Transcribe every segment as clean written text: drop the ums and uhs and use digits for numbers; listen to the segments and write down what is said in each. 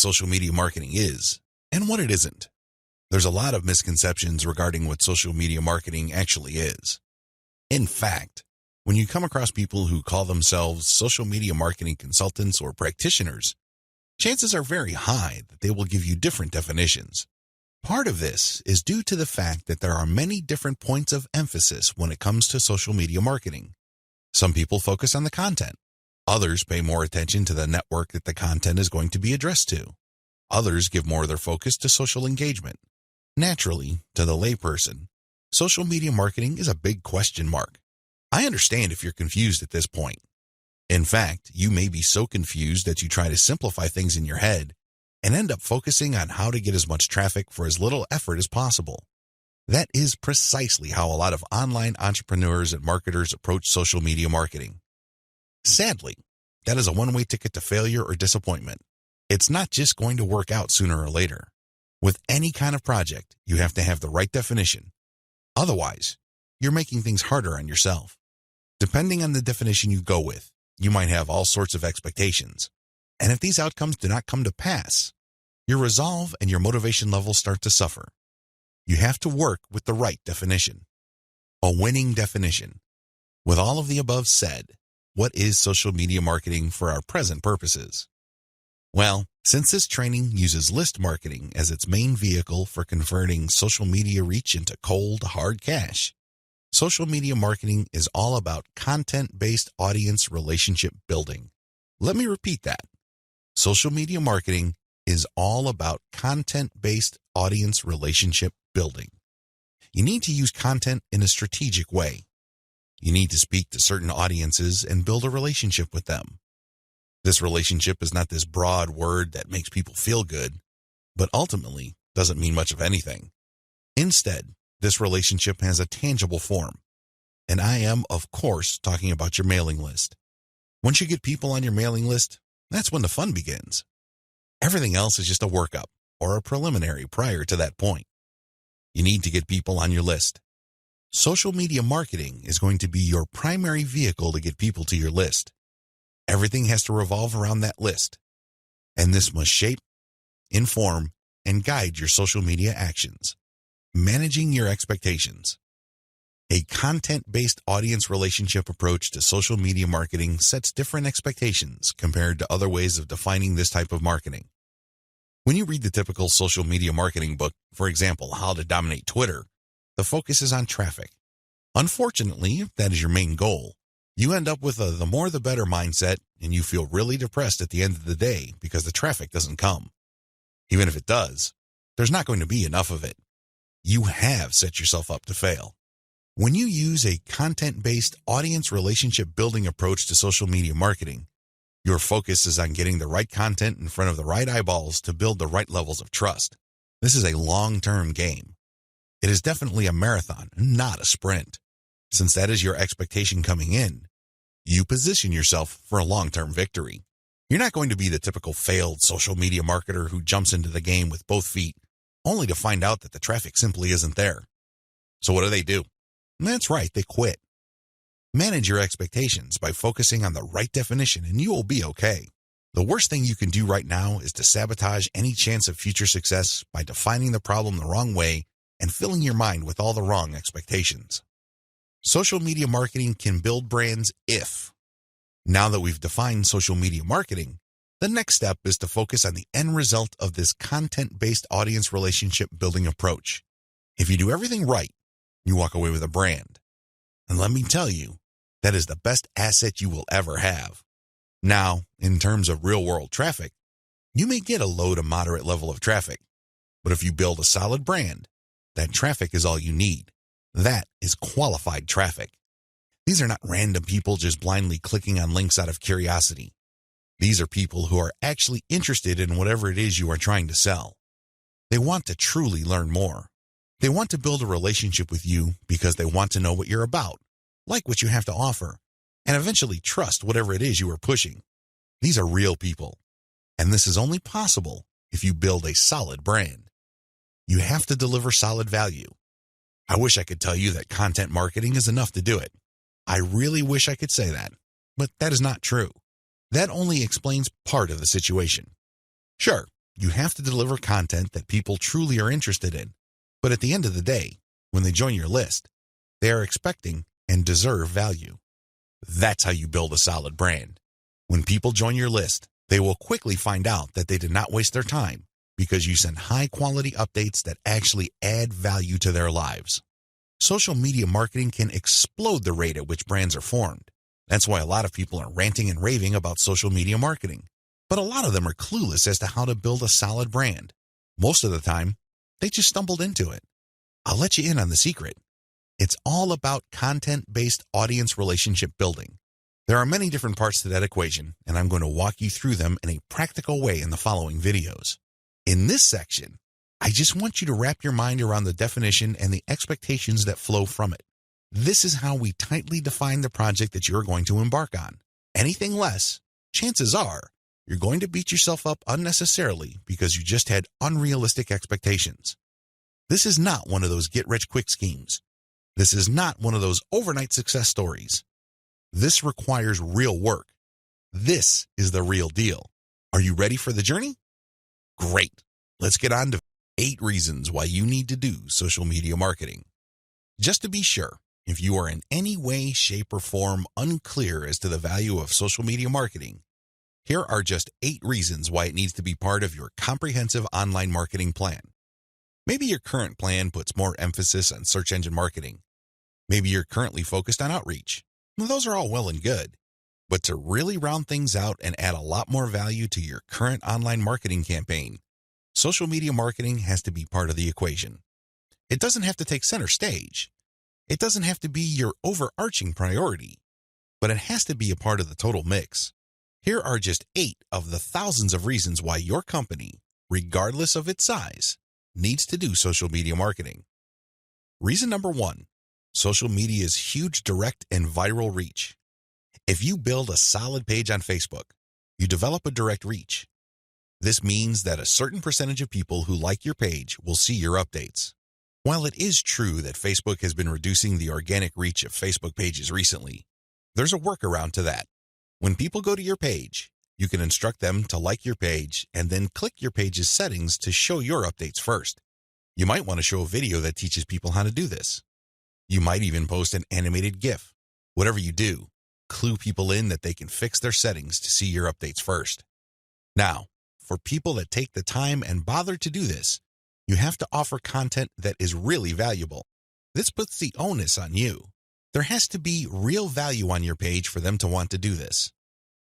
social media marketing is and what it isn't. There's a lot of misconceptions regarding what social media marketing actually is. In fact, when you come across people who call themselves social media marketing consultants or practitioners, chances are very high that they will give you different definitions. Part of this is due to the fact that there are many different points of emphasis when it comes to social media marketing. Some people focus on the content. Others pay more attention to the network that the content is going to be addressed to. Others give more of their focus to social engagement. Naturally, to the layperson, social media marketing is a big question mark. I understand if you're confused at this point. In fact, you may be so confused that you try to simplify things in your head and end up focusing on how to get as much traffic for as little effort as possible. That is precisely how a lot of online entrepreneurs and marketers approach social media marketing. Sadly, that is a one-way ticket to failure or disappointment. It's not just going to work out sooner or later. With any kind of project, you have to have the right definition. Otherwise, you're making things harder on yourself. Depending on the definition you go with, you might have all sorts of expectations. And if these outcomes do not come to pass, your resolve and your motivation levels start to suffer. You have to work with the right definition. A winning definition. With all of the above said, what is social media marketing for our present purposes? Well, since this training uses list marketing as its main vehicle for converting social media reach into cold, hard cash, social media marketing is all about content-based audience relationship building. Let me repeat that. Social media marketing is all about content-based audience relationship building. You need to use content in a strategic way. You need to speak to certain audiences and build a relationship with them. This relationship is not this broad word that makes people feel good, but ultimately doesn't mean much of anything. Instead, this relationship has a tangible form. And I am, of course, talking about your mailing list. Once you get people on your mailing list, that's when the fun begins. Everything else is just a workup or a preliminary prior to that point. You need to get people on your list. Social media marketing is going to be your primary vehicle to get people to your list. Everything has to revolve around that list. And this must shape, inform, and guide your social media actions. Managing your expectations. A content-based audience relationship approach to social media marketing sets different expectations compared to other ways of defining this type of marketing. When you read the typical social media marketing book, for example, How to Dominate Twitter, the focus is on traffic. Unfortunately, if that is your main goal, you end up with a the more the better mindset, and you feel really depressed at the end of the day because the traffic doesn't come. Even if it does, there's not going to be enough of it. You have set yourself up to fail. When you use a content-based audience relationship building approach to social media marketing, your focus is on getting the right content in front of the right eyeballs to build the right levels of trust. This is a long-term game. It is definitely a marathon, not a sprint. Since that is your expectation coming in, you position yourself for a long-term victory. You're not going to be the typical failed social media marketer who jumps into the game with both feet, only to find out that the traffic simply isn't there. So what do? That's right, they quit. Manage your expectations by focusing on the right definition and you will be okay. The worst thing you can do right now is to sabotage any chance of future success by defining the problem the wrong way and filling your mind with all the wrong expectations. Social media marketing can build brands if. Now that we've defined social media marketing, the next step is to focus on the end result of this content-based audience relationship building approach. If you do everything right, you walk away with a brand. And let me tell you, that is the best asset you will ever have. Now, in terms of real-world traffic, you may get a low to moderate level of traffic. But if you build a solid brand, that traffic is all you need. That is qualified traffic. These are not random people just blindly clicking on links out of curiosity. These are people who are actually interested in whatever it is you are trying to sell. They want to truly learn more. They want to build a relationship with you because they want to know what you're about, like what you have to offer, and eventually trust whatever it is you are pushing. These are real people, and this is only possible if you build a solid brand. You have to deliver solid value. I wish I could tell you that content marketing is enough to do it. I really wish I could say that, but that is not true. That only explains part of the situation. Sure, You have to deliver content that people truly are interested in. But at the end of the day, when they join your list, they are expecting and deserve value. That's how you build a solid brand. When people join your list, they will quickly find out that they did not waste their time because you send high-quality updates that actually add value to their lives. Social media marketing can explode the rate at which brands are formed. That's why a lot of people are ranting and raving about social media marketing. But a lot of them are clueless as to how to build a solid brand. Most of the time, they just stumbled into it. I'll let you in on the secret. It's all about content-based audience relationship building. There are many different parts to that equation, and I'm going to walk you through them in a practical way in the following videos. In this section, I just want you to wrap your mind around the definition and the expectations that flow from it. This is how we tightly define the project that you're going to embark on. Anything less, chances are, you're going to beat yourself up unnecessarily because you just had unrealistic expectations. This is not one of those get-rich-quick schemes. This is not one of those overnight success stories. This requires real work. This is the real deal. Are you ready for the journey? Great. Let's get on to 8 reasons why you need to do social media marketing. Just to be sure, if you are in any way, shape, or form unclear as to the value of social media marketing, here are just 8 reasons why it needs to be part of your comprehensive online marketing plan. Maybe your current plan puts more emphasis on search engine marketing. Maybe you're currently focused on outreach. Well, those are all well and good. But to really round things out and add a lot more value to your current online marketing campaign, social media marketing has to be part of the equation. It doesn't have to take center stage. It doesn't have to be your overarching priority, but it has to be a part of the total mix. Here are just 8 of the thousands of reasons why your company, regardless of its size, needs to do social media marketing. Reason number 1, social media's huge direct and viral reach. If you build a solid page on Facebook, you develop a direct reach. This means that a certain percentage of people who like your page will see your updates. While it is true that Facebook has been reducing the organic reach of Facebook pages recently, there's a workaround to that. When people go to your page, you can instruct them to like your page and then click your page's settings to show your updates first. You might want to show a video that teaches people how to do this. You might even post an animated GIF. Whatever you do, clue people in that they can fix their settings to see your updates first. Now, for people that take the time and bother to do this, you have to offer content that is really valuable. This puts the onus on you. There has to be real value on your page for them to want to do this.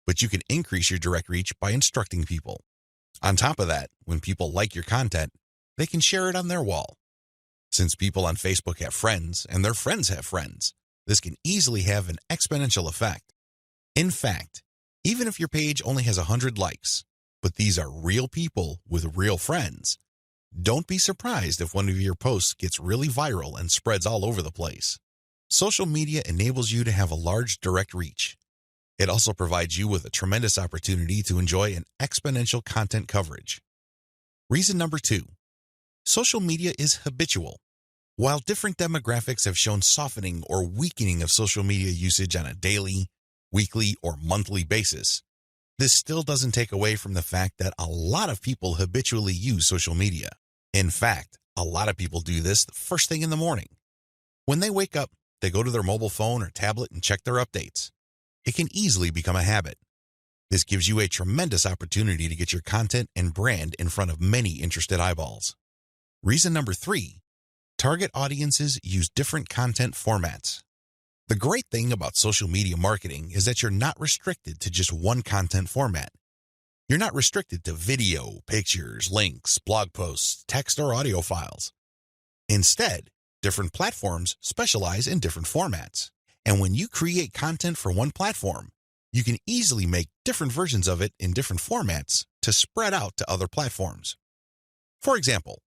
But you can increase your direct reach by instructing people. On top of that, when people like your content, they can share it on their wall. Since people on Facebook have friends and their friends have friends, this can easily have an exponential effect. In fact, even if your page only has 100 likes, but these are real people with real friends, don't be surprised if one of your posts gets really viral and spreads all over the place. Social media enables you to have a large direct reach. It also provides you with a tremendous opportunity to enjoy an exponential content coverage. Reason number 2, social media is habitual. While different demographics have shown softening or weakening of social media usage on a daily, weekly, or monthly basis, this still doesn't take away from the fact that a lot of people habitually use social media. In fact, a lot of people do this the first thing in the morning. When they wake up, they go to their mobile phone or tablet and check their updates. It can easily become a habit. This gives you a tremendous opportunity to get your content and brand in front of many interested eyeballs. Reason number 3, target audiences use different content formats. The great thing about social media marketing is that you're not restricted to just one content format. You're not restricted to video, pictures, links, blog posts, text, or audio files. Instead, different platforms specialize in different formats. And when you create content for one platform, you can easily make different versions of it in different formats to spread out to other platforms. For example,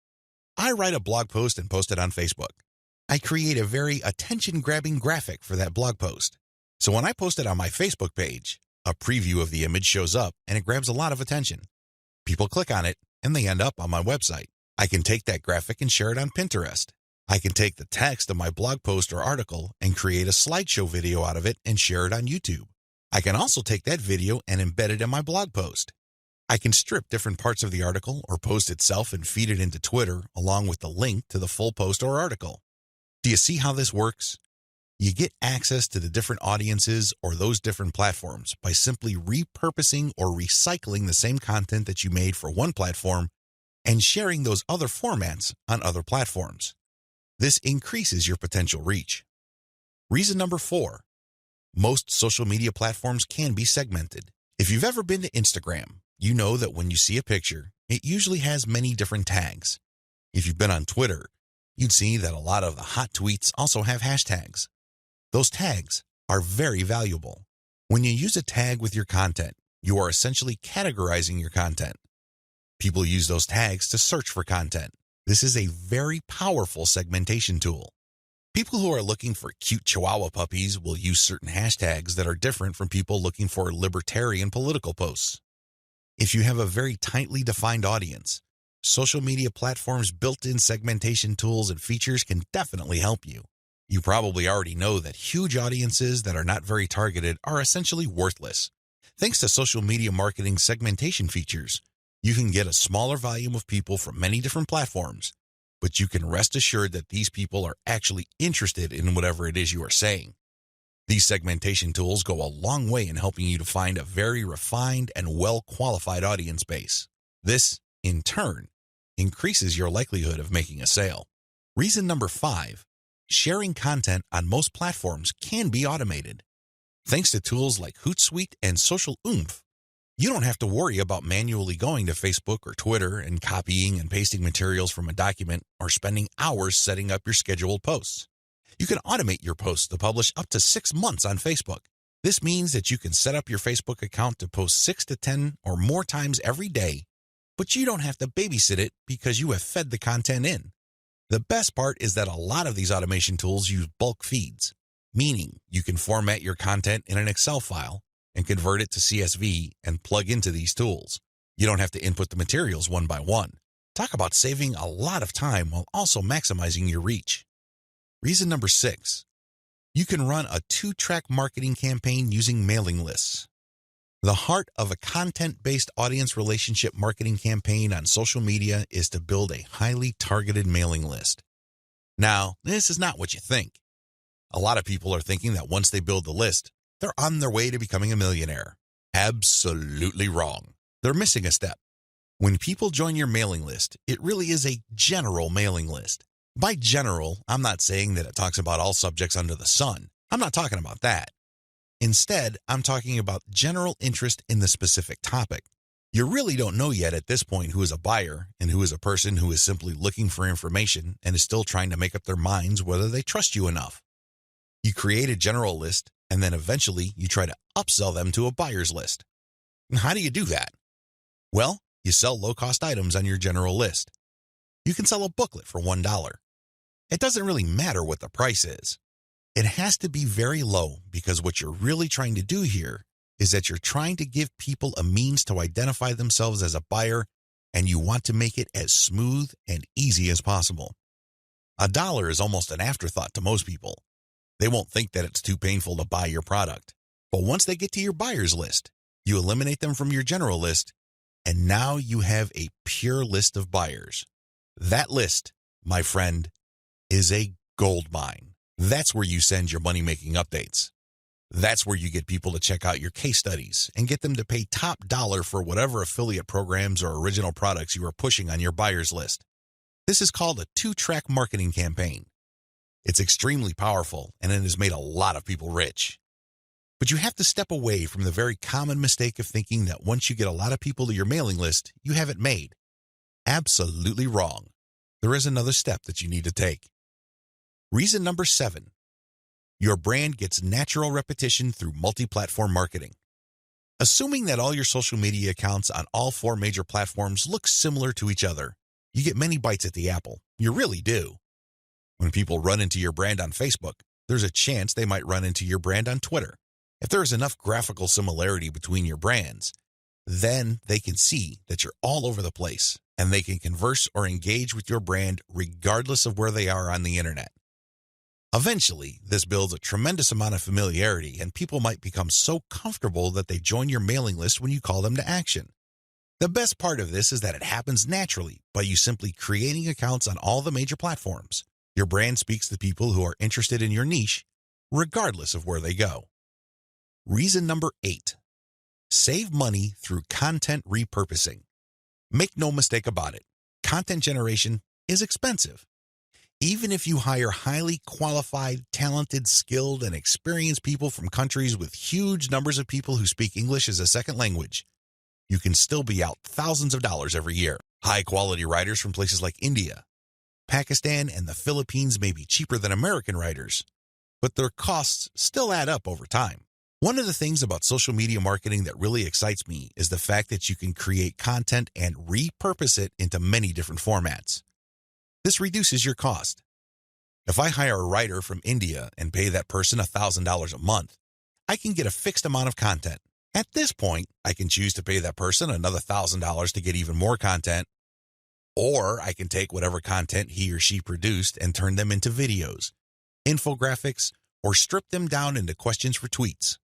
I write a blog post and post it on Facebook. I create a very attention-grabbing graphic for that blog post. So when I post it on my Facebook page, a preview of the image shows up and it grabs a lot of attention. People click on it and they end up on my website. I can take that graphic and share it on Pinterest. I can take the text of my blog post or article and create a slideshow video out of it and share it on YouTube. I can also take that video and embed it in my blog post. I can strip different parts of the article or post itself and feed it into Twitter along with the link to the full post or article. Do you see how this works? You get access to the different audiences or those different platforms by simply repurposing or recycling the same content that you made for one platform and sharing those other formats on other platforms. This increases your potential reach. Reason number 4, most social media platforms can be segmented. If you've ever been to Instagram, you know that when you see a picture, it usually has many different tags. If you've been on Twitter, you'd see that a lot of the hot tweets also have hashtags. Those tags are very valuable. When you use a tag with your content, you are essentially categorizing your content. People use those tags to search for content. This is a very powerful segmentation tool. People who are looking for cute Chihuahua puppies will use certain hashtags that are different from people looking for libertarian political posts. If you have a very tightly defined audience, social media platforms' built-in segmentation tools and features can definitely help you. You probably already know that huge audiences that are not very targeted are essentially worthless. Thanks to social media marketing segmentation features, you can get a smaller volume of people from many different platforms, but you can rest assured that these people are actually interested in whatever it is you are saying. These segmentation tools go a long way in helping you to find a very refined and well-qualified audience base. This, in turn, increases your likelihood of making a sale. Reason number 5, sharing content on most platforms can be automated. Thanks to tools like Hootsuite and Social Oomph, you don't have to worry about manually going to Facebook or Twitter and copying and pasting materials from a document or spending hours setting up your scheduled posts. You can automate your posts to publish up to 6 months on Facebook. This means that you can set up your Facebook account to post 6 to 10 or more times every day, but you don't have to babysit it because you have fed the content in. The best part is that a lot of these automation tools use bulk feeds, meaning you can format your content in an Excel file and convert it to CSV and plug into these tools. You don't have to input the materials one by one. Talk about saving a lot of time while also maximizing your reach. Reason number 6, you can run a 2-track marketing campaign using mailing lists. The heart of a content-based audience relationship marketing campaign on social media is to build a highly targeted mailing list. Now, this is not what you think. A lot of people are thinking that once they build the list, they're on their way to becoming a millionaire. Absolutely wrong. They're missing a step. When people join your mailing list, it really is a general mailing list. By general, I'm not saying that it talks about all subjects under the sun. I'm not talking about that. Instead, I'm talking about general interest in the specific topic. You really don't know yet at this point who is a buyer and who is a person who is simply looking for information and is still trying to make up their minds whether they trust you enough. You create a general list, and then eventually you try to upsell them to a buyer's list. And how do you do that? Well, you sell low-cost items on your general list. You can sell a booklet for $1. It doesn't really matter what the price is. It has to be very low because what you're really trying to do here is that you're trying to give people a means to identify themselves as a buyer, and you want to make it as smooth and easy as possible. $1 is almost an afterthought to most people. They won't think that it's too painful to buy your product. But once they get to your buyer's list, you eliminate them from your general list, and now you have a pure list of buyers. That list, my friend, is a gold mine. That's where you send your money-making updates. That's where you get people to check out your case studies and get them to pay top dollar for whatever affiliate programs or original products you are pushing on your buyer's list. This is called a 2-track marketing campaign. It's extremely powerful, and it has made a lot of people rich. But you have to step away from the very common mistake of thinking that once you get a lot of people to your mailing list, you have it made. Absolutely wrong. There is another step that you need to take. Reason number 7, your brand gets natural repetition through multi-platform marketing. Assuming that all your social media accounts on all 4 major platforms look similar to each other, you get many bites at the apple. You really do. When people run into your brand on Facebook, there's a chance they might run into your brand on Twitter. If there is enough graphical similarity between your brands, then they can see that you're all over the place, and they can converse or engage with your brand regardless of where they are on the internet. Eventually, this builds a tremendous amount of familiarity, and people might become so comfortable that they join your mailing list when you call them to action. The best part of this is that it happens naturally by you simply creating accounts on all the major platforms. Your brand speaks to people who are interested in your niche, regardless of where they go. Reason number 8. Save money through content repurposing. Make no mistake about it, content generation is expensive. Even if you hire highly qualified, talented, skilled, and experienced people from countries with huge numbers of people who speak English as a second language, you can still be out thousands of dollars every year. High-quality writers from places like India, Pakistan, and the Philippines may be cheaper than American writers, but their costs still add up over time. One of the things about social media marketing that really excites me is the fact that you can create content and repurpose it into many different formats. This reduces your cost. If I hire a writer from India and pay that person $1,000 a month, I can get a fixed amount of content. At this point, I can choose to pay that person another $1,000 to get even more content, or I can take whatever content he or she produced and turn them into videos, infographics, or strip them down into questions for tweets.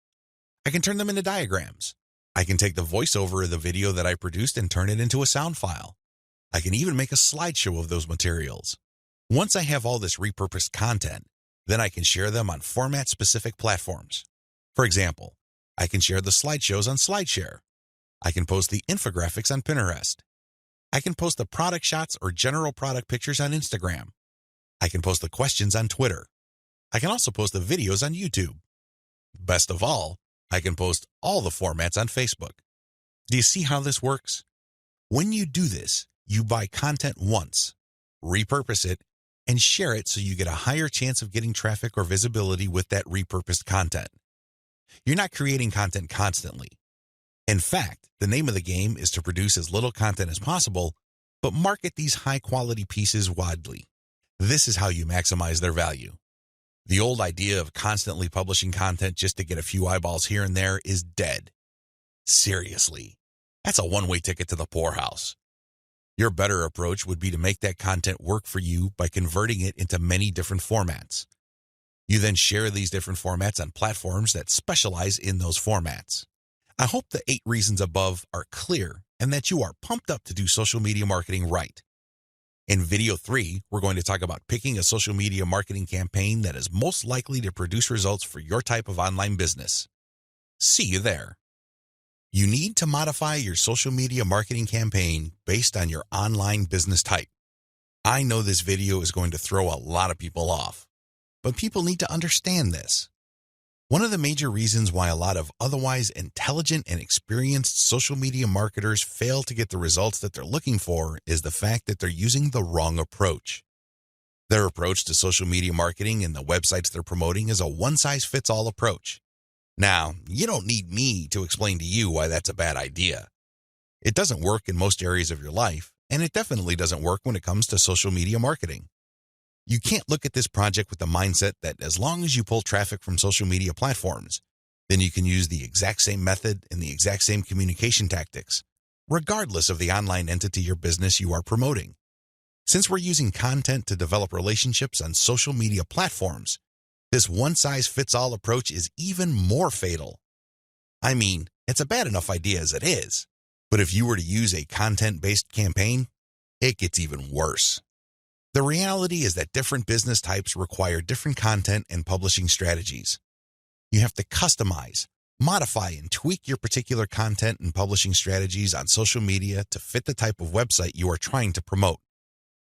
I can turn them into diagrams. I can take the voiceover of the video that I produced and turn it into a sound file. I can even make a slideshow of those materials. Once I have all this repurposed content, then I can share them on format-specific platforms. For example, I can share the slideshows on SlideShare. I can post the infographics on Pinterest. I can post the product shots or general product pictures on Instagram. I can post the questions on Twitter. I can also post the videos on YouTube. Best of all, I can post all the formats on Facebook. Do you see how this works? When you do this, you buy content once, repurpose it, and share it so you get a higher chance of getting traffic or visibility with that repurposed content. You're not creating content constantly. In fact, the name of the game is to produce as little content as possible, but market these high-quality pieces widely. This is how you maximize their value. The old idea of constantly publishing content just to get a few eyeballs here and there is dead. Seriously, that's a one-way ticket to the poorhouse. Your better approach would be to make that content work for you by converting it into many different formats. You then share these different formats on platforms that specialize in those formats. I hope the 8 reasons above are clear and that you are pumped up to do social media marketing right. In video 3, we're going to talk about picking a social media marketing campaign that is most likely to produce results for your type of online business. See you there. You need to modify your social media marketing campaign based on your online business type. I know this video is going to throw a lot of people off, but people need to understand this. One of the major reasons why a lot of otherwise intelligent and experienced social media marketers fail to get the results that they're looking for is the fact that they're using the wrong approach. Their approach to social media marketing and the websites they're promoting is a one-size-fits-all approach. Now, you don't need me to explain to you why that's a bad idea. It doesn't work in most areas of your life, and it definitely doesn't work when it comes to social media marketing. You can't look at this project with the mindset that as long as you pull traffic from social media platforms, then you can use the exact same method and the exact same communication tactics, regardless of the online entity or business you are promoting. Since we're using content to develop relationships on social media platforms, this one-size-fits-all approach is even more fatal. I mean, it's a bad enough idea as it is, but if you were to use a content-based campaign, it gets even worse. The reality is that different business types require different content and publishing strategies. You have to customize, modify, and tweak your particular content and publishing strategies on social media to fit the type of website you are trying to promote.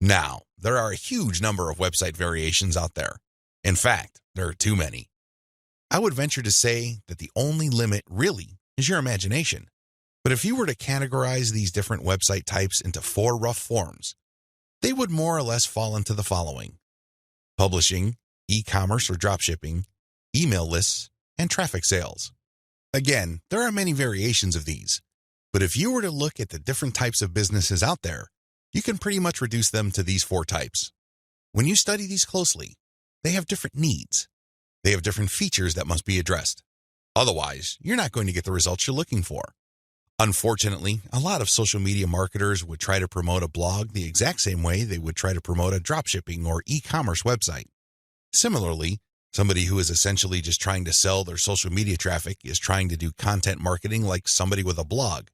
Now, there are a huge number of website variations out there. In fact, there are too many. I would venture to say that the only limit really is your imagination. But if you were to categorize these different website types into 4 rough forms, they would more or less fall into the following: publishing, e-commerce or dropshipping, email lists, and traffic sales. Again, there are many variations of these, but if you were to look at the different types of businesses out there, you can pretty much reduce them to these 4 types. When you study these closely, they have different needs. They have different features that must be addressed. Otherwise, you're not going to get the results you're looking for. Unfortunately, a lot of social media marketers would try to promote a blog the exact same way they would try to promote a dropshipping or e-commerce website. Similarly, somebody who is essentially just trying to sell their social media traffic is trying to do content marketing like somebody with a blog.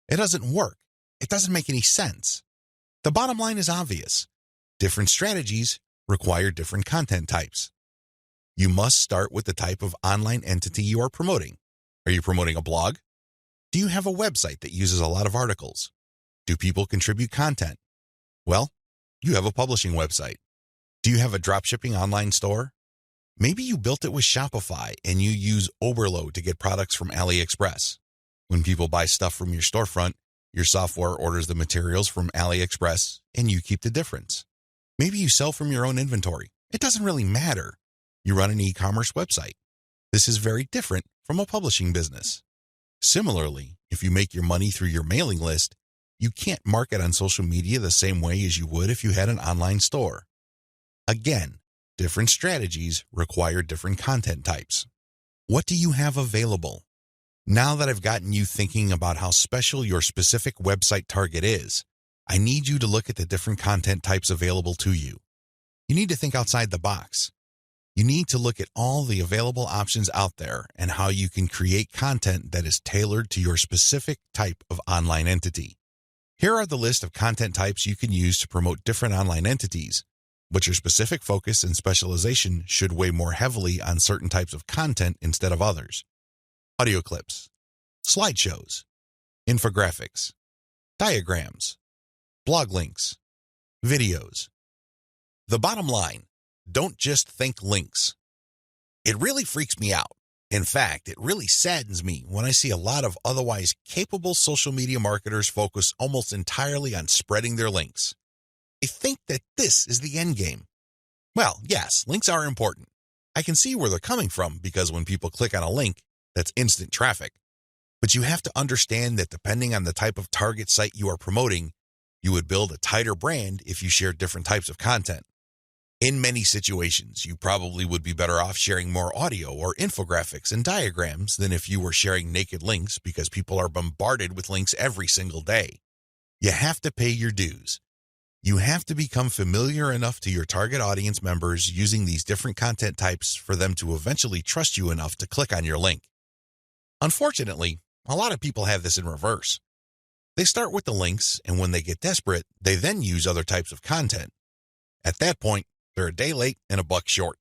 It doesn't work It doesn't make any sense. The bottom line is obvious. Different strategies require different content types. You must start with the type of online entity you are promoting. Are you promoting a blog? Do you have a website that uses a lot of articles? Do people contribute content? Well, you have a publishing website. Do you have a dropshipping online store? Maybe you built it with Shopify and you use Overload to get products from AliExpress. When people buy stuff from your storefront, your software orders the materials from AliExpress and you keep the difference. Maybe you sell from your own inventory. It doesn't really matter. You run an e-commerce website. This is very different from a publishing business. Similarly, if you make your money through your mailing list, you can't market on social media the same way as you would if you had an online store. Again, different strategies require different content types. What do you have available? Now that I've gotten you thinking about how special your specific website target is, I need you to look at the different content types available to you. You need to think outside the box. You need to look at all the available options out there and how you can create content that is tailored to your specific type of online entity. Here are the list of content types you can use to promote different online entities, but your specific focus and specialization should weigh more heavily on certain types of content instead of others. Audio clips, slideshows, infographics, diagrams, blog links, videos. The bottom line, don't just think links. It really freaks me out. In fact, it really saddens me when I see a lot of otherwise capable social media marketers focus almost entirely on spreading their links. They think that this is the end game. Well, yes, links are important. I can see where they're coming from because when people click on a link, that's instant traffic. But you have to understand that depending on the type of target site you are promoting, you would build a tighter brand if you share different types of content. In many situations, you probably would be better off sharing more audio or infographics and diagrams than if you were sharing naked links because people are bombarded with links every single day. You have to pay your dues. You have to become familiar enough to your target audience members using these different content types for them to eventually trust you enough to click on your link. Unfortunately, a lot of people have this in reverse. They start with the links, and when they get desperate, they then use other types of content. At that point, they're a day late and a buck short.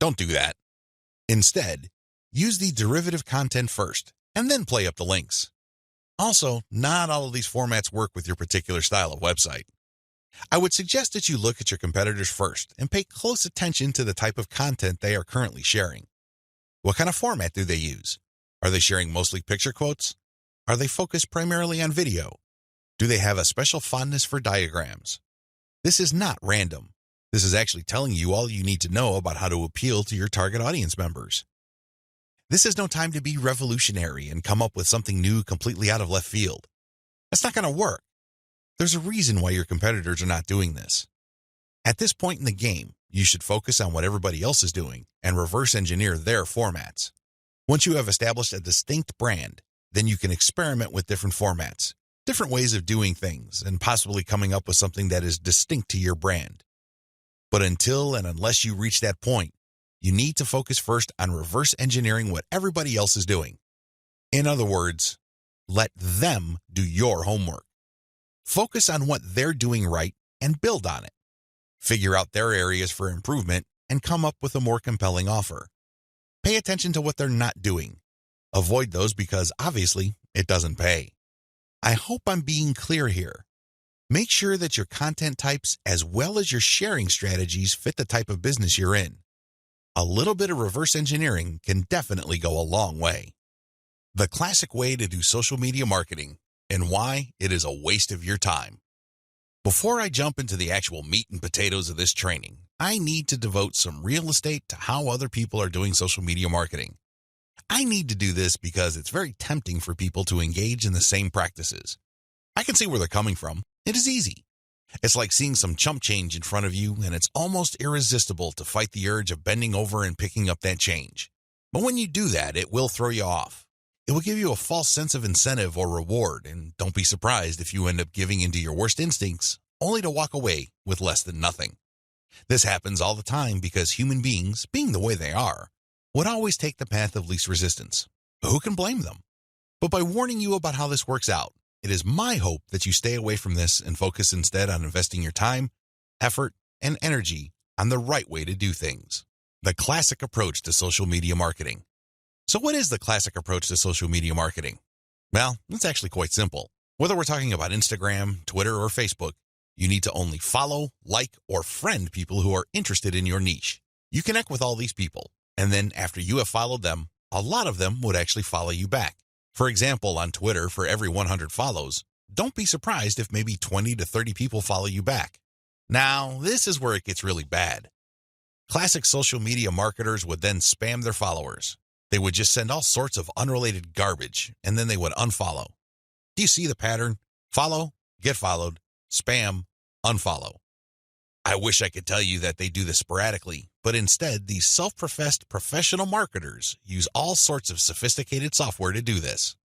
Don't do that. Instead, use the derivative content first, and then play up the links. Also, not all of these formats work with your particular style of website. I would suggest that you look at your competitors first and pay close attention to the type of content they are currently sharing. What kind of format do they use? Are they sharing mostly picture quotes? Are they focused primarily on video? Do they have a special fondness for diagrams? This is not random. This is actually telling you all you need to know about how to appeal to your target audience members. This is no time to be revolutionary and come up with something new completely out of left field. That's not going to work. There's a reason why your competitors are not doing this. At this point in the game, you should focus on what everybody else is doing and reverse engineer their formats. Once you have established a distinct brand, then you can experiment with different formats, different ways of doing things, and possibly coming up with something that is distinct to your brand. But until and unless you reach that point, you need to focus first on reverse engineering what everybody else is doing. In other words, let them do your homework. Focus on what they're doing right and build on it. Figure out their areas for improvement and come up with a more compelling offer. Pay attention to what they're not doing. Avoid those because, obviously, it doesn't pay. I hope I'm being clear here. Make sure that your content types as well as your sharing strategies fit the type of business you're in. A little bit of reverse engineering can definitely go a long way. The classic way to do social media marketing and why it is a waste of your time. Before I jump into the actual meat and potatoes of this training, I need to devote some real estate to how other people are doing social media marketing. I need to do this because it's very tempting for people to engage in the same practices. I can see where they're coming from. It is easy. It's like seeing some chump change in front of you, and it's almost irresistible to fight the urge of bending over and picking up that change. But when you do that, it will throw you off. It will give you a false sense of incentive or reward, and don't be surprised if you end up giving into your worst instincts, only to walk away with less than nothing. This happens all the time because human beings, being the way they are, would always take the path of least resistance. Who can blame them? But by warning you about how this works out, It is my hope that you stay away from this and focus instead on investing your time, effort, and energy on the right way to do things. The classic approach to social media marketing. So what is the classic approach to social media marketing? Well, it's actually quite simple. Whether we're talking about Instagram, Twitter, or Facebook, you need to only follow, like, or friend people who are interested in your niche. You connect with all these people, and then after you have followed them, a lot of them would actually follow you back. For example, on Twitter, for every 100 follows, don't be surprised if maybe 20 to 30 people follow you back. Now, this is where it gets really bad. Classic social media marketers would then spam their followers. They would just send all sorts of unrelated garbage, and then they would unfollow. Do you see the pattern? Follow, get followed, spam, unfollow. I wish I could tell you that they do this sporadically, but instead, these self-professed professional marketers use all sorts of sophisticated software to do this.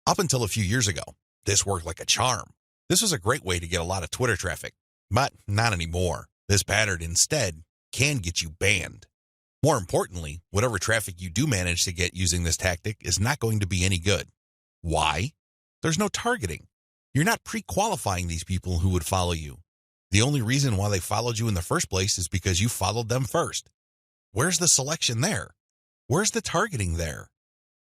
Up until a few years ago, this worked like a charm. This was a great way to get a lot of Twitter traffic, but not anymore. This pattern instead can get you banned. More importantly, whatever traffic you do manage to get using this tactic is not going to be any good. Why? There's no targeting. You're not pre-qualifying these people who would follow you. The only reason why they followed you in the first place is because you followed them first. Where's the selection there? Where's the targeting there?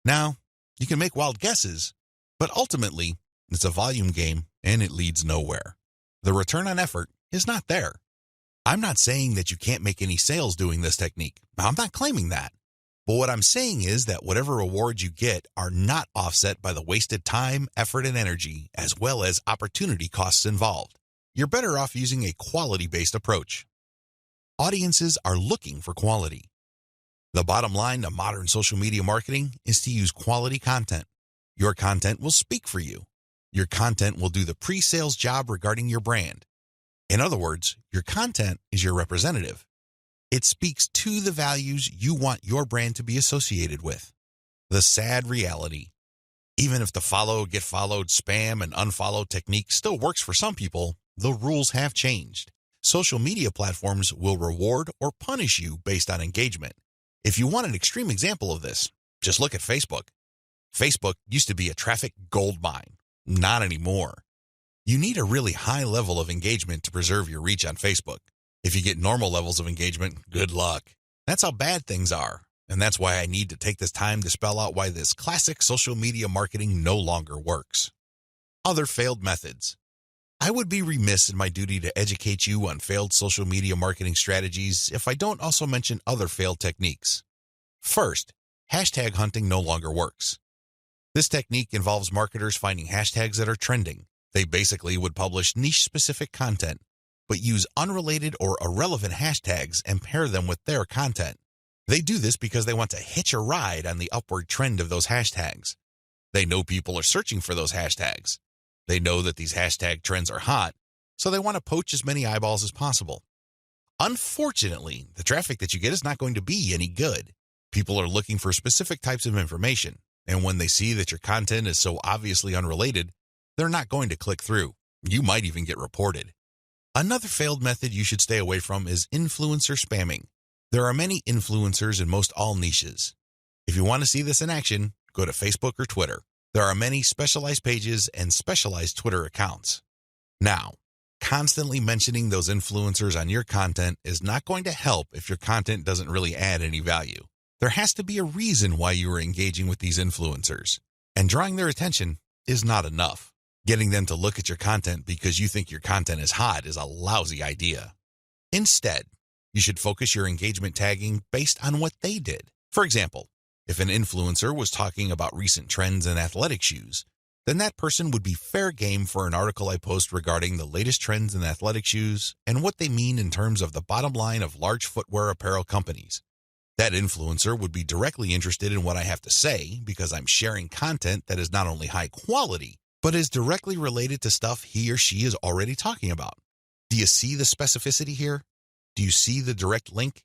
Now, you can make wild guesses, but ultimately, it's a volume game and it leads nowhere. The return on effort is not there. I'm not saying that you can't make any sales doing this technique. I'm not claiming that. But what I'm saying is that whatever rewards you get are not offset by the wasted time, effort, and energy, as well as opportunity costs involved. You're better off using a quality-based approach. Audiences are looking for quality. The bottom line to modern social media marketing is to use quality content. Your content will speak for you. Your content will do the pre-sales job regarding your brand. In other words, your content is your representative. It speaks to the values you want your brand to be associated with. The sad reality. Even if the follow, get followed, spam, and unfollow technique still works for some people, the rules have changed. Social media platforms will reward or punish you based on engagement. If you want an extreme example of this, just look at Facebook. Facebook used to be a traffic goldmine. Not anymore. You need a really high level of engagement to preserve your reach on Facebook. If you get normal levels of engagement, good luck. That's how bad things are. And that's why I need to take this time to spell out why this classic social media marketing no longer works. Other failed methods. I would be remiss in my duty to educate you on failed social media marketing strategies if I don't also mention other failed techniques. First, hashtag hunting no longer works. This technique involves marketers finding hashtags that are trending. They basically would publish niche-specific content, but use unrelated or irrelevant hashtags and pair them with their content. They do this because they want to hitch a ride on the upward trend of those hashtags. They know people are searching for those hashtags. They know that these hashtag trends are hot, so they want to poach as many eyeballs as possible. Unfortunately, the traffic that you get is not going to be any good. People are looking for specific types of information, and when they see that your content is so obviously unrelated, they're not going to click through. You might even get reported. Another failed method you should stay away from is influencer spamming. There are many influencers in most all niches. If you want to see this in action, go to Facebook or Twitter. There are many specialized pages and specialized Twitter accounts. Now, constantly mentioning those influencers on your content is not going to help if your content doesn't really add any value. There has to be a reason why you are engaging with these influencers, and drawing their attention is not enough. Getting them to look at your content because you think your content is hot is a lousy idea. Instead, you should focus your engagement tagging based on what they did. For example, if an influencer was talking about recent trends in athletic shoes, then that person would be fair game for an article I post regarding the latest trends in athletic shoes and what they mean in terms of the bottom line of large footwear apparel companies. That influencer would be directly interested in what I have to say because I'm sharing content that is not only high quality, but is directly related to stuff he or she is already talking about. Do you see the specificity here? Do you see the direct link?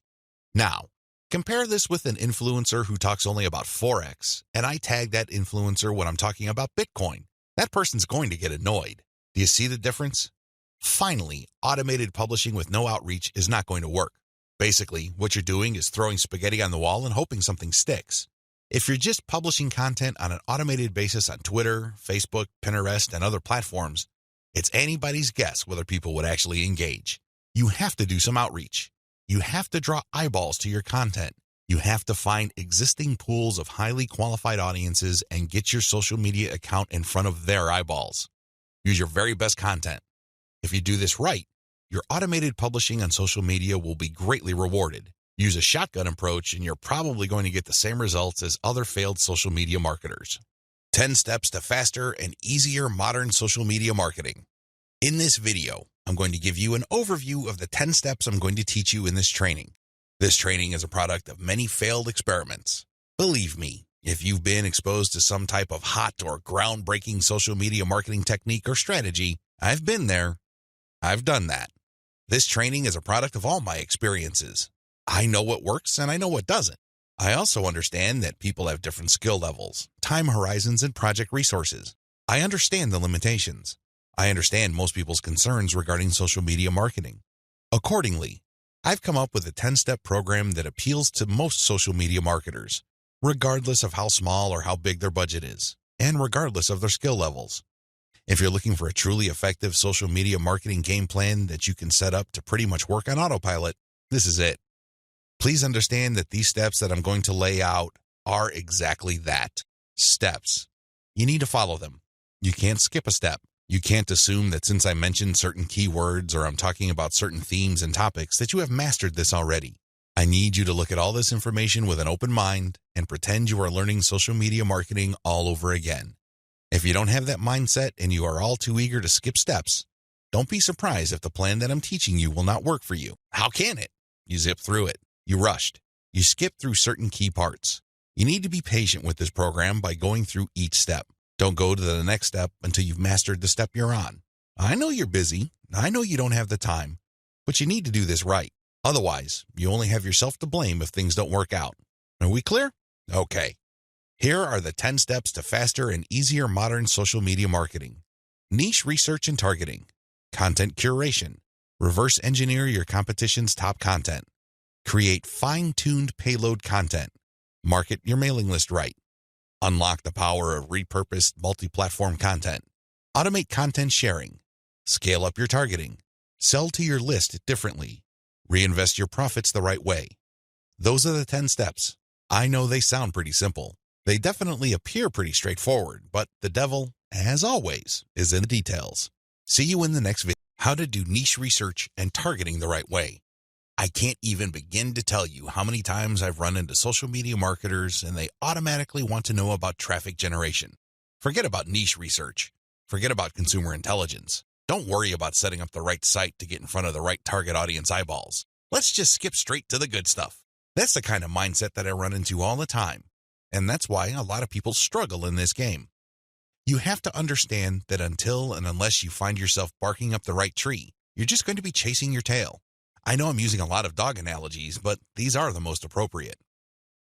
Now, compare this with an influencer who talks only about Forex, and I tag that influencer when I'm talking about Bitcoin. That person's going to get annoyed. Do you see the difference? Finally, automated publishing with no outreach is not going to work. Basically, what you're doing is throwing spaghetti on the wall and hoping something sticks. If you're just publishing content on an automated basis on Twitter, Facebook, Pinterest, and other platforms, it's anybody's guess whether people would actually engage. You have to do some outreach. You have to draw eyeballs to your content. You have to find existing pools of highly qualified audiences and get your social media account in front of their eyeballs. Use your very best content. If you do this right, your automated publishing on social media will be greatly rewarded. Use a shotgun approach and you're probably going to get the same results as other failed social media marketers. 10 steps to faster and easier modern social media marketing. In this video, I'm going to give you an overview of the 10 steps I'm going to teach you in this training. This training is a product of many failed experiments. Believe me, if you've been exposed to some type of hot or groundbreaking social media marketing technique or strategy, I've been there. I've done that. This training is a product of all my experiences. I know what works and I know what doesn't. I also understand that people have different skill levels, time horizons, and project resources. I understand the limitations. I understand most people's concerns regarding social media marketing. Accordingly, I've come up with a 10-step program that appeals to most social media marketers, regardless of how small or how big their budget is, and regardless of their skill levels. If you're looking for a truly effective social media marketing game plan that you can set up to pretty much work on autopilot, this is it. Please understand that these steps that I'm going to lay out are exactly that, steps. You need to follow them. You can't skip a step. You can't assume that since I mentioned certain keywords or I'm talking about certain themes and topics that you have mastered this already. I need you to look at all this information with an open mind and pretend you are learning social media marketing all over again. If you don't have that mindset and you are all too eager to skip steps, don't be surprised if the plan that I'm teaching you will not work for you. How can it? You zip through it. You rushed. You skipped through certain key parts. You need to be patient with this program by going through each step. Don't go to the next step until you've mastered the step you're on. I know you're busy. I know you don't have the time, but you need to do this right. Otherwise, you only have yourself to blame if things don't work out. Are we clear? Okay. Here are the 10 steps to faster and easier modern social media marketing. Niche research and targeting. Content curation. Reverse engineer your competition's top content. Create fine-tuned payload content. Market your mailing list right. Unlock the power of repurposed multi-platform content. Automate content sharing. Scale up your targeting. Sell to your list differently. Reinvest your profits the right way. Those are the 10 steps. I know they sound pretty simple. They definitely appear pretty straightforward, but the devil, as always, is in the details. See you in the next video. How to do niche research and targeting the right way. I can't even begin to tell you how many times I've run into social media marketers and they automatically want to know about traffic generation. Forget about niche research. Forget about consumer intelligence. Don't worry about setting up the right site to get in front of the right target audience eyeballs. Let's just skip straight to the good stuff. That's the kind of mindset that I run into all the time. And that's why a lot of people struggle in this game. You have to understand that until and unless you find yourself barking up the right tree, you're just going to be chasing your tail. I know I'm using a lot of dog analogies, but these are the most appropriate.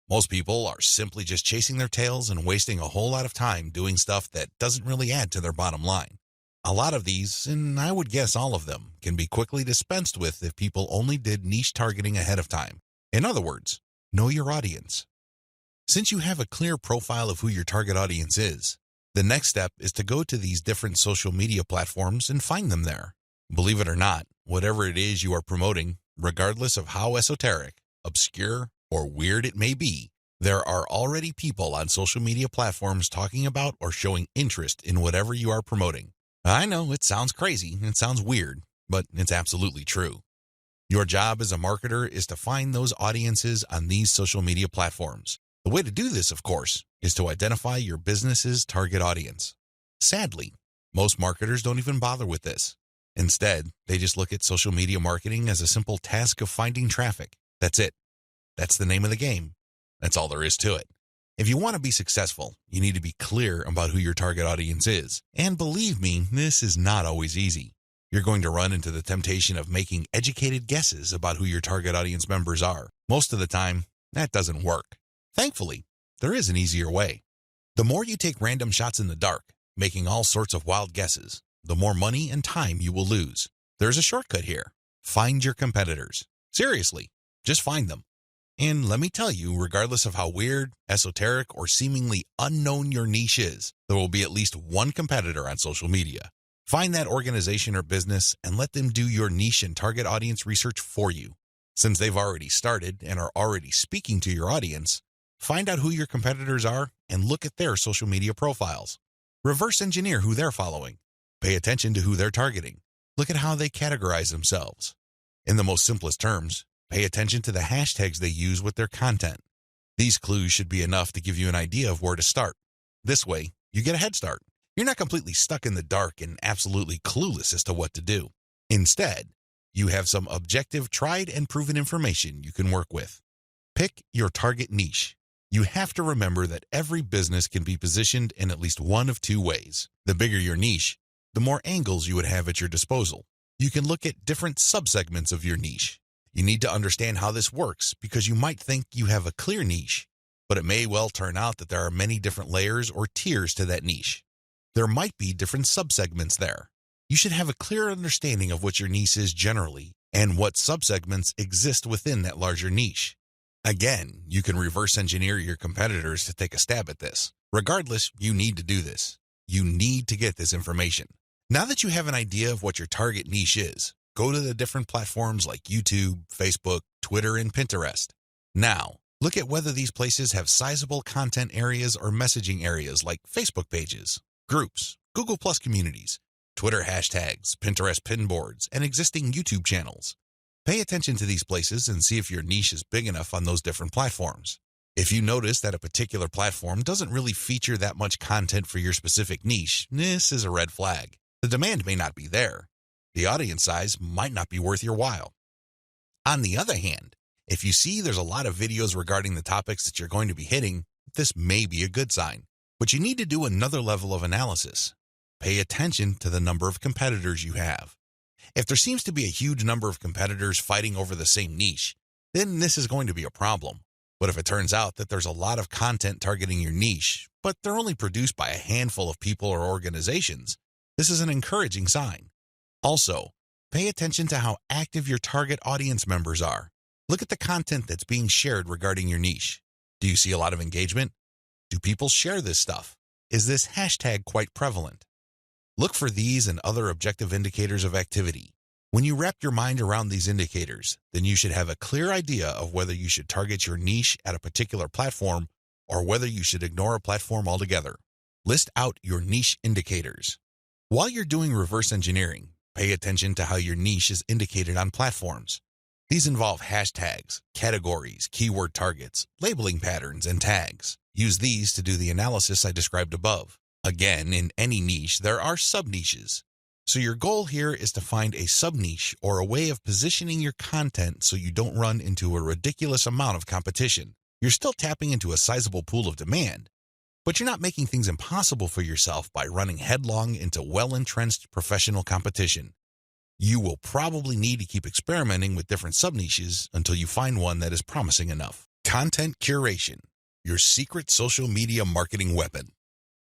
Most people are simply just chasing their tails and wasting a whole lot of time doing stuff that doesn't really add to their bottom line. A lot of these, and I would guess all of them, can be quickly dispensed with if people only did niche targeting ahead of time. In other words, know your audience. Since you have a clear profile of who your target audience is, the next step is to go to these different social media platforms and find them there. Believe it or not, whatever it is you are promoting, regardless of how esoteric, obscure, or weird it may be, there are already people on social media platforms talking about or showing interest in whatever you are promoting. I know it sounds crazy, it sounds weird, but it's absolutely true. Your job as a marketer is to find those audiences on these social media platforms. The way to do this, of course, is to identify your business's target audience. Sadly, most marketers don't even bother with this. Instead, they just look at social media marketing as a simple task of finding traffic. That's it. That's the name of the game. That's all there is to it. If you want to be successful, you need to be clear about who your target audience is. And believe me, this is not always easy. You're going to run into the temptation of making educated guesses about who your target audience members are. Most of the time, that doesn't work. Thankfully, there is an easier way. The more you take random shots in the dark, making all sorts of wild guesses, the more money and time you will lose. There's a shortcut here. Find your competitors. Seriously, just find them. And let me tell you, regardless of how weird, esoteric, or seemingly unknown your niche is, there will be at least one competitor on social media. Find that organization or business and let them do your niche and target audience research for you. Since they've already started and are already speaking to your audience, find out who your competitors are and look at their social media profiles. Reverse engineer who they're following. Pay attention to who they're targeting. Look at how they categorize themselves. In the most simplest terms, pay attention to the hashtags they use with their content. These clues should be enough to give you an idea of where to start. This way, you get a head start. You're not completely stuck in the dark and absolutely clueless as to what to do. Instead, you have some objective, tried and proven information you can work with. Pick your target niche. You have to remember that every business can be positioned in at least one of two ways. The bigger your niche, the more angles you would have at your disposal. You can look at different subsegments of your niche. You need to understand how this works because you might think you have a clear niche, but it may well turn out that there are many different layers or tiers to that niche. There might be different subsegments there. You should have a clear understanding of what your niche is generally and what subsegments exist within that larger niche. Again, you can reverse engineer your competitors to take a stab at this. Regardless, you need to do this. You need to get this information. Now that you have an idea of what your target niche is, go to the different platforms like YouTube, Facebook, Twitter, and Pinterest. Now, look at whether these places have sizable content areas or messaging areas like Facebook pages, groups, Google Plus communities, Twitter hashtags, Pinterest pinboards, and existing YouTube channels. Pay attention to these places and see if your niche is big enough on those different platforms. If you notice that a particular platform doesn't really feature that much content for your specific niche, this is a red flag. The demand may not be there. The audience size might not be worth your while. On the other hand, if you see there's a lot of videos regarding the topics that you're going to be hitting, this may be a good sign. But you need to do another level of analysis. Pay attention to the number of competitors you have. If there seems to be a huge number of competitors fighting over the same niche, then this is going to be a problem. But if it turns out that there's a lot of content targeting your niche, but they're only produced by a handful of people or organizations, this is an encouraging sign. Also, pay attention to how active your target audience members are. Look at the content that's being shared regarding your niche. Do you see a lot of engagement? Do people share this stuff? Is this hashtag quite prevalent? Look for these and other objective indicators of activity. When you wrap your mind around these indicators, then you should have a clear idea of whether you should target your niche at a particular platform or whether you should ignore a platform altogether. List out your niche indicators. While you're doing reverse engineering, pay attention to how your niche is indicated on platforms. These involve hashtags, categories, keyword targets, labeling patterns, and tags. Use these to do the analysis I described above. Again, in any niche, there are sub-niches. So your goal here is to find a sub-niche or a way of positioning your content so you don't run into a ridiculous amount of competition. You're still tapping into a sizable pool of demand, but you're not making things impossible for yourself by running headlong into well-entrenched professional competition. You will probably need to keep experimenting with different sub-niches until you find one that is promising enough. Content curation, your secret social media marketing weapon.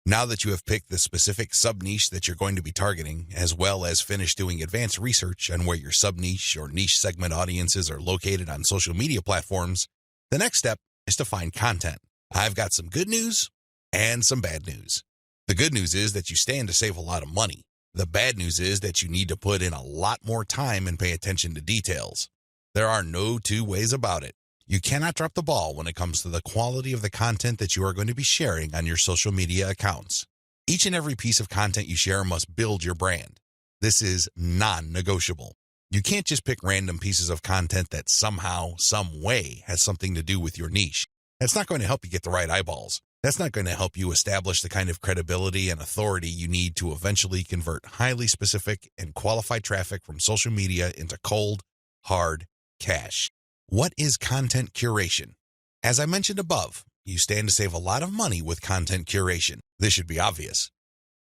Now that you have picked the specific sub-niche that you're going to be targeting, as well as finished doing advanced research on where your sub-niche or niche segment audiences are located on social media platforms, the next step is to find content. I've got some good news and some bad news. The good news is that you stand to save a lot of money. The bad news is that you need to put in a lot more time and pay attention to details. There are no two ways about it. You cannot drop the ball when it comes to the quality of the content that you are going to be sharing on your social media accounts. Each and every piece of content you share must build your brand. This is non-negotiable. You can't just pick random pieces of content that somehow, some way has something to do with your niche. That's not going to help you get the right eyeballs. That's not going to help you establish the kind of credibility and authority you need to eventually convert highly specific and qualified traffic from social media into cold, hard cash. What is content curation? As I mentioned above, you stand to save a lot of money with content curation. This should be obvious.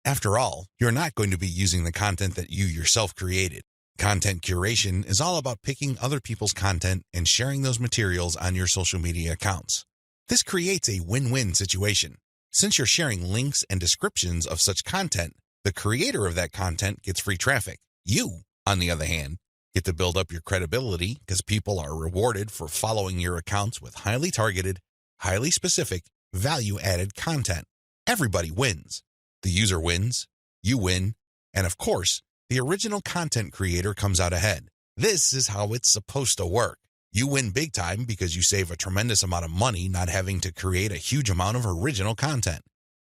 After all, you're not going to be using the content that you yourself created. Content curation is all about picking other people's content and sharing those materials on your social media accounts. This creates a win-win situation. Since you're sharing links and descriptions of such content, the creator of that content gets free traffic. You, on the other hand, Get to build up your credibility because people are rewarded for following your accounts with highly targeted, highly specific, value-added content. Everybody wins. The user wins, you win, and of course, the original content creator comes out ahead. This is how it's supposed to work. You win big time because you save a tremendous amount of money not having to create a huge amount of original content.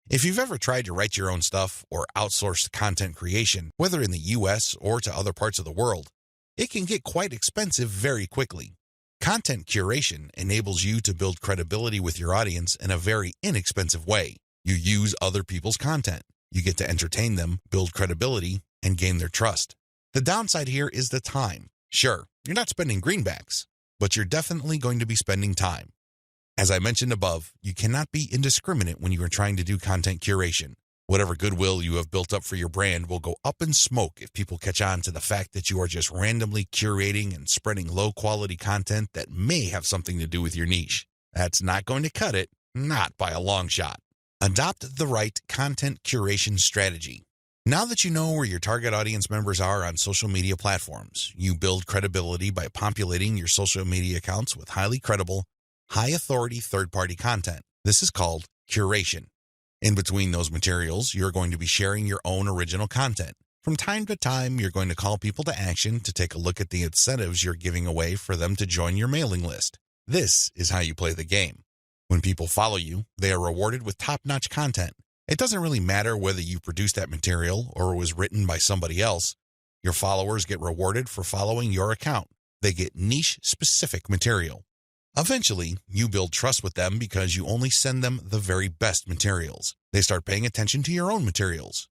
If you've ever tried to write your own stuff or outsource content creation, whether in the US or to other parts of the world, it can get quite expensive very quickly. Content curation enables you to build credibility with your audience in a very inexpensive way. You use other people's content. You get to entertain them, build credibility, and gain their trust. The downside here is the time. Sure, you're not spending greenbacks, but you're definitely going to be spending time. As I mentioned above, you cannot be indiscriminate when you are trying to do content curation. Whatever goodwill you have built up for your brand will go up in smoke if people catch on to the fact that you are just randomly curating and spreading low-quality content that may have something to do with your niche. That's not going to cut it, not by a long shot. Adopt the right content curation strategy. Now that you know where your target audience members are on social media platforms, you build credibility by populating your social media accounts with highly credible, high-authority third-party content. This is called curation. In between those materials, you're going to be sharing your own original content. From time to time, you're going to call people to action to take a look at the incentives you're giving away for them to join your mailing list. This is how you play the game. When people follow you, they are rewarded with top-notch content. It doesn't really matter whether you produced that material or it was written by somebody else. Your followers get rewarded for following your account. They get niche-specific material. Eventually, you build trust with them because you only send them the very best materials. They start paying attention to your own materials.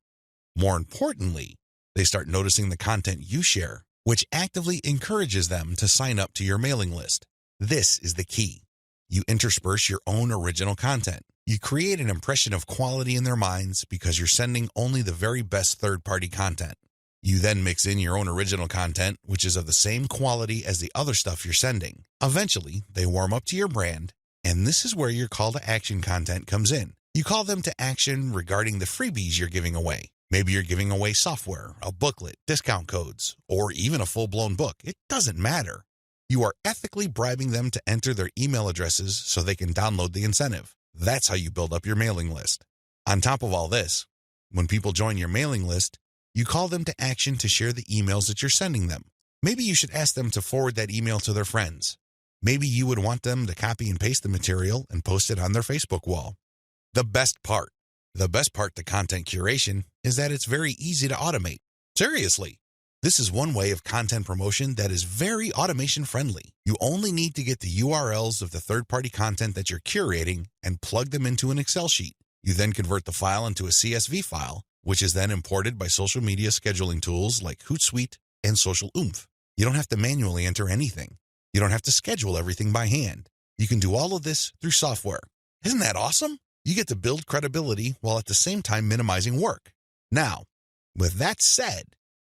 More importantly, they start noticing the content you share, which actively encourages them to sign up to your mailing list. This is the key. You intersperse your own original content. You create an impression of quality in their minds because you're sending only the very best third-party content. You then mix in your own original content, which is of the same quality as the other stuff you're sending. Eventually, they warm up to your brand, and this is where your call to action content comes in. You call them to action regarding the freebies you're giving away. Maybe you're giving away software, a booklet, discount codes, or even a full-blown book. It doesn't matter. You are ethically bribing them to enter their email addresses so they can download the incentive. That's how you build up your mailing list. On top of all this, when people join your mailing list, you call them to action to share the emails that you're sending them. Maybe you should ask them to forward that email to their friends. Maybe you would want them to copy and paste the material and post it on their Facebook wall. The best part to content curation is that it's very easy to automate. Seriously, this is one way of content promotion that is very automation friendly. You only need to get the URLs of the third-party content that you're curating and plug them into an Excel sheet. You then convert the file into a CSV file, which is then imported by social media scheduling tools like Hootsuite and Social Oomph. You don't have to manually enter anything. You don't have to schedule everything by hand. You can do all of this through software. Isn't that awesome? You get to build credibility while at the same time minimizing work. Now, with that said,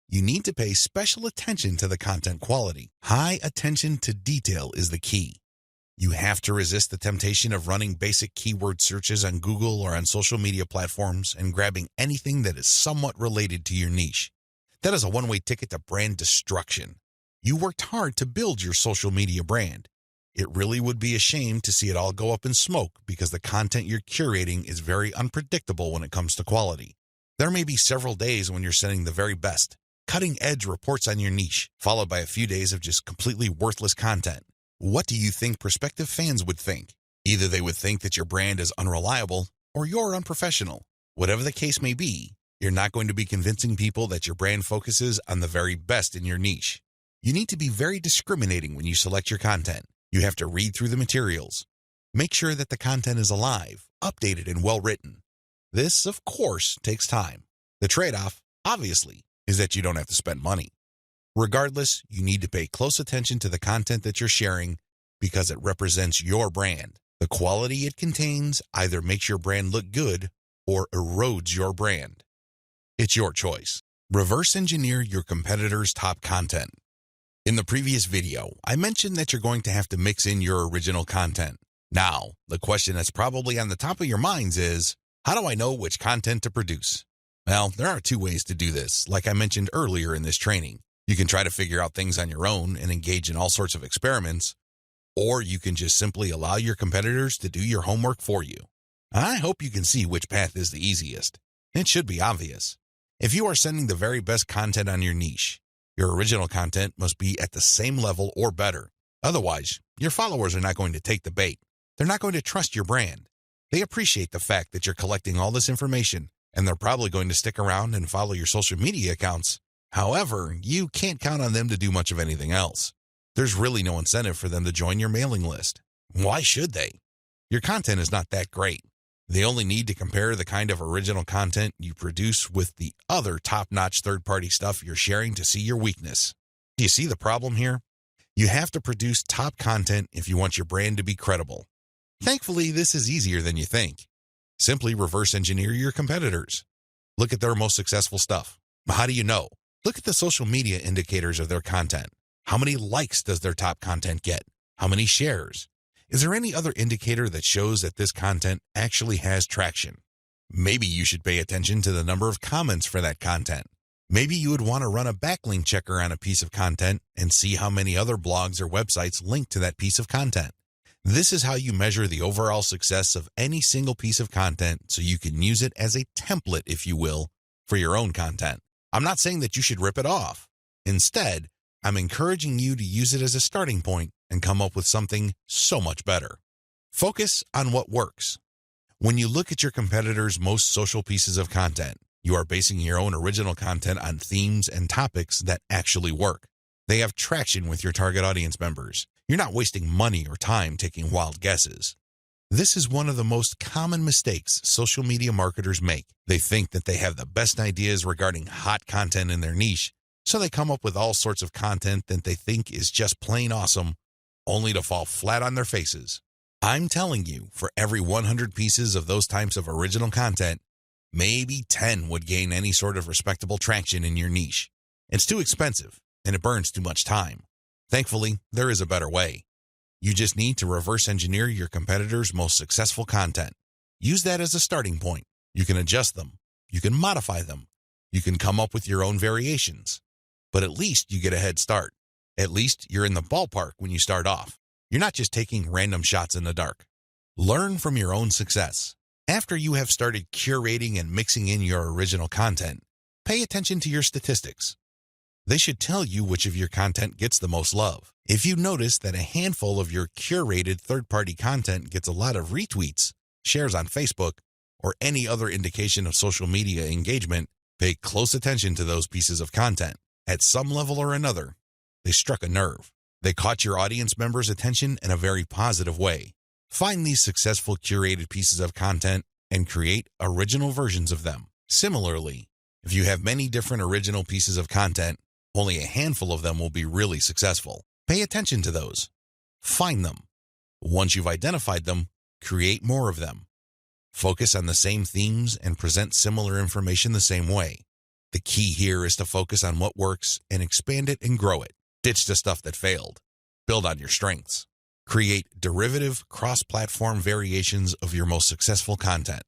you need to pay special attention to the content quality. High attention to detail is the key. You have to resist the temptation of running basic keyword searches on Google or on social media platforms and grabbing anything that is somewhat related to your niche. That is a one-way ticket to brand destruction. You worked hard to build your social media brand. It really would be a shame to see it all go up in smoke because the content you're curating is very unpredictable when it comes to quality. There may be several days when you're sending the very best, cutting-edge reports on your niche, followed by a few days of just completely worthless content. What do you think prospective fans would think? Either they would think that your brand is unreliable or you're unprofessional. Whatever the case may be, you're not going to be convincing people that your brand focuses on the very best in your niche. You need to be very discriminating when you select your content. You have to read through the materials. Make sure that the content is alive, updated, and well-written. This, of course, takes time. The trade-off, obviously, is that you don't have to spend money. Regardless, you need to pay close attention to the content that you're sharing because it represents your brand. The quality it contains either makes your brand look good or erodes your brand. It's your choice. Reverse engineer your competitors' top content. In the previous video, I mentioned that you're going to have to mix in your original content. Now, the question that's probably on the top of your minds is, how do I know which content to produce? Well, there are two ways to do this, like I mentioned earlier in this training. You can try to figure out things on your own and engage in all sorts of experiments, or you can just simply allow your competitors to do your homework for you. I hope you can see which path is the easiest. It should be obvious. If you are sending the very best content on your niche, your original content must be at the same level or better. Otherwise, your followers are not going to take the bait. They're not going to trust your brand. They appreciate the fact that you're collecting all this information, and they're probably going to stick around and follow your social media accounts. However, you can't count on them to do much of anything else. There's really no incentive for them to join your mailing list. Why should they? Your content is not that great. They only need to compare the kind of original content you produce with the other top-notch third-party stuff you're sharing to see your weakness. Do you see the problem here? You have to produce top content if you want your brand to be credible. Thankfully, this is easier than you think. Simply reverse engineer your competitors. Look at their most successful stuff. How do you know? Look at the social media indicators of their content. How many likes does their top content get? How many shares? Is there any other indicator that shows that this content actually has traction? Maybe you should pay attention to the number of comments for that content. Maybe you would want to run a backlink checker on a piece of content and see how many other blogs or websites link to that piece of content. This is how you measure the overall success of any single piece of content so you can use it as a template, if you will, for your own content. I'm not saying that you should rip it off. Instead, I'm encouraging you to use it as a starting point and come up with something so much better. Focus on what works. When you look at your competitors' most social pieces of content, you are basing your own original content on themes and topics that actually work. They have traction with your target audience members. You're not wasting money or time taking wild guesses. This is one of the most common mistakes social media marketers make. They think that they have the best ideas regarding hot content in their niche, so they come up with all sorts of content that they think is just plain awesome, only to fall flat on their faces. I'm telling you, for every 100 pieces of those types of original content, maybe 10 would gain any sort of respectable traction in your niche. It's too expensive, and it burns too much time. Thankfully, there is a better way. You just need to reverse engineer your competitors' most successful content. Use that as a starting point. You can adjust them. You can modify them. You can come up with your own variations. But at least you get a head start. At least you're in the ballpark when you start off. You're not just taking random shots in the dark. Learn from your own success. After you have started curating and mixing in your original content, pay attention to your statistics. They should tell you which of your content gets the most love. If you notice that a handful of your curated third-party content gets a lot of retweets, shares on Facebook, or any other indication of social media engagement, pay close attention to those pieces of content. At some level or another, they struck a nerve. They caught your audience members' attention in a very positive way. Find these successful curated pieces of content and create original versions of them. Similarly, if you have many different original pieces of content, only a handful of them will be really successful. Pay attention to those. Find them. Once you've identified them, create more of them. Focus on the same themes and present similar information the same way. The key here is to focus on what works and expand it and grow it. Ditch the stuff that failed. Build on your strengths. Create derivative, cross-platform variations of your most successful content.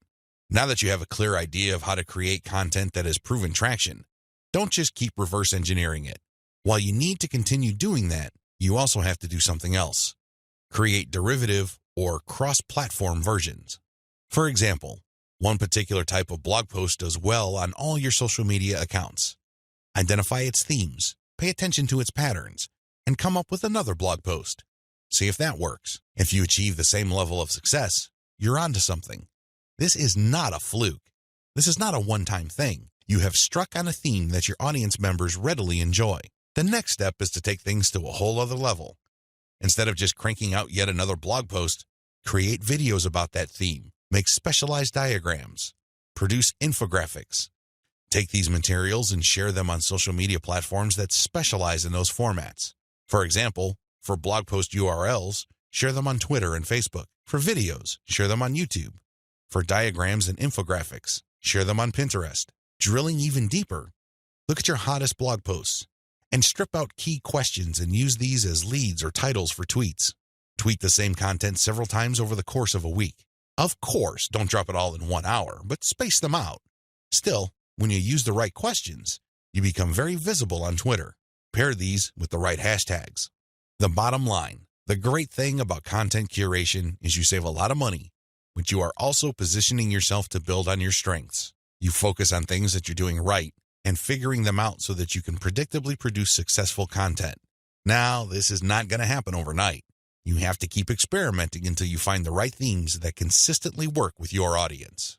Now that you have a clear idea of how to create content that has proven traction, don't just keep reverse engineering it. While you need to continue doing that, you also have to do something else. Create derivative or cross-platform versions. For example, one particular type of blog post does well on all your social media accounts. Identify its themes, pay attention to its patterns, and come up with another blog post. See if that works. If you achieve the same level of success, you're onto something. This is not a fluke. This is not a one-time thing. You have struck on a theme that your audience members readily enjoy. The next step is to take things to a whole other level. Instead of just cranking out yet another blog post, create videos about that theme. Make specialized diagrams. Produce infographics. Take these materials and share them on social media platforms that specialize in those formats. For example, for blog post URLs, share them on Twitter and Facebook. For videos, share them on YouTube. For diagrams and infographics, share them on Pinterest. Drilling even deeper, look at your hottest blog posts and strip out key questions and use these as leads or titles for tweets. Tweet the same content several times over the course of a week. Of course, don't drop it all in 1 hour, but space them out. Still, when you use the right questions, you become very visible on Twitter. Pair these with the right hashtags. The bottom line, the great thing about content curation is you save a lot of money, but you are also positioning yourself to build on your strengths. You focus on things that you're doing right and figuring them out so that you can predictably produce successful content. Now, this is not going to happen overnight. You have to keep experimenting until you find the right themes that consistently work with your audience.